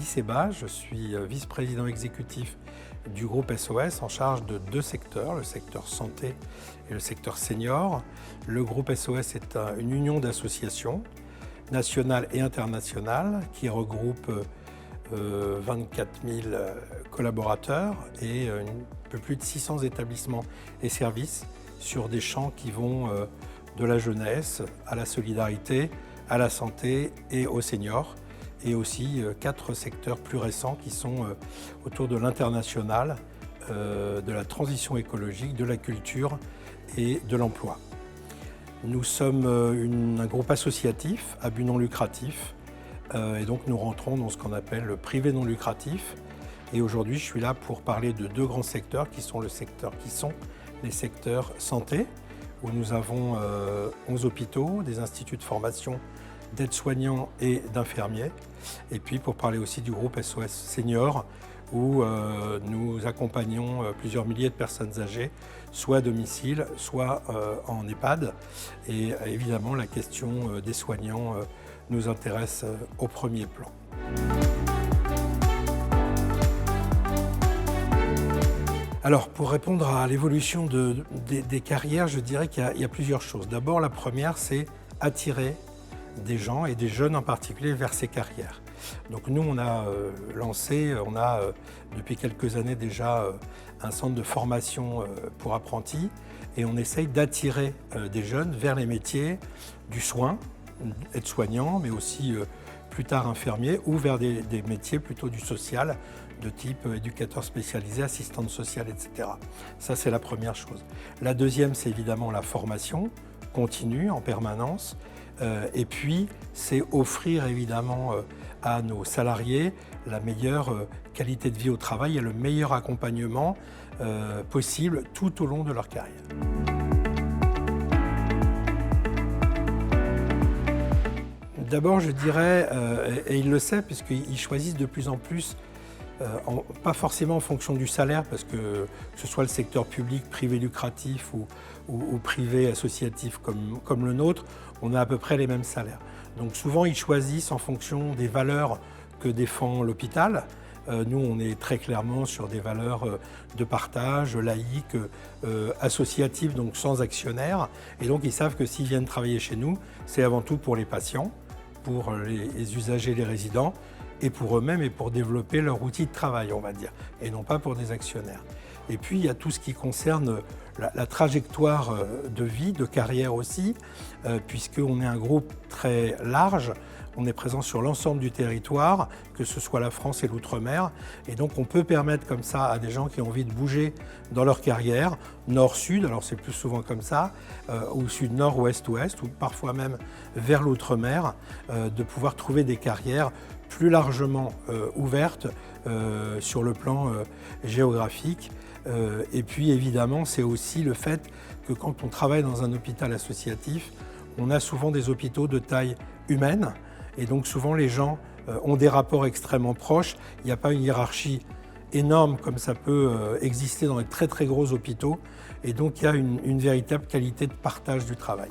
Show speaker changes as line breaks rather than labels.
Seba, je suis vice-président exécutif du groupe SOS en charge de deux secteurs, le secteur santé et le secteur senior. Le groupe SOS est une union d'associations nationales et internationales qui regroupe 24 000 collaborateurs et un peu plus de 600 établissements et services sur des champs qui vont de la jeunesse à la solidarité, à la santé et aux seniors. Et aussi 4 secteurs plus récents qui sont autour de l'international, de la transition écologique, de la culture et de l'emploi. Nous sommes un groupe associatif à but non lucratif et donc nous rentrons dans ce qu'on appelle le privé non lucratif. Et aujourd'hui, je suis là pour parler de deux grands secteurs qui sont les secteurs santé, où nous avons 11 hôpitaux, des instituts de formation d'aides-soignants et d'infirmiers. Et puis pour parler aussi du groupe SOS Senior, où nous accompagnons plusieurs milliers de personnes âgées, soit à domicile, soit en EHPAD. Et évidemment, la question des soignants nous intéresse au premier plan. Alors, pour répondre à l'évolution des carrières, je dirais qu'il y a plusieurs choses. D'abord, la première, c'est attirer des gens et des jeunes en particulier vers ces carrières. Donc nous, on a depuis quelques années déjà un centre de formation pour apprentis et on essaye d'attirer des jeunes vers les métiers du soin, aide-soignant, mais aussi plus tard infirmier, ou vers des métiers plutôt du social, de type éducateur spécialisé, assistante sociale, etc. Ça, c'est la première chose. La deuxième, c'est évidemment la formation continue en permanence. Et puis, c'est offrir évidemment à nos salariés la meilleure qualité de vie au travail et le meilleur accompagnement possible tout au long de leur carrière. D'abord, je dirais, et il le sait, puisqu'ils choisissent de plus en plus, pas forcément en fonction du salaire, parce que ce soit le secteur public, privé lucratif ou privé associatif comme le nôtre, on a à peu près les mêmes salaires. Donc souvent, ils choisissent en fonction des valeurs que défend l'hôpital. Nous, on est très clairement sur des valeurs de partage, laïques, associatives, donc sans actionnaires. Et donc, ils savent que s'ils viennent travailler chez nous, c'est avant tout pour les patients, pour les usagers, les résidents, et pour eux-mêmes et pour développer leur outil de travail, on va dire, et non pas pour des actionnaires. Et puis, il y a tout ce qui concerne la trajectoire de vie, de carrière aussi, puisqu'on est un groupe très large. On est présent sur l'ensemble du territoire, que ce soit la France et l'outre-mer. Et donc, on peut permettre comme ça à des gens qui ont envie de bouger dans leur carrière, nord-sud, alors c'est plus souvent comme ça, ou sud-nord, ouest-ouest, ou parfois même vers l'outre-mer, de pouvoir trouver des carrières plus largement ouvertes sur le plan géographique. Et puis évidemment, c'est aussi le fait que quand on travaille dans un hôpital associatif, on a souvent des hôpitaux de taille humaine et donc souvent les gens ont des rapports extrêmement proches. Il n'y a pas une hiérarchie énorme comme ça peut exister dans les très très gros hôpitaux et donc il y a une véritable qualité de partage du travail.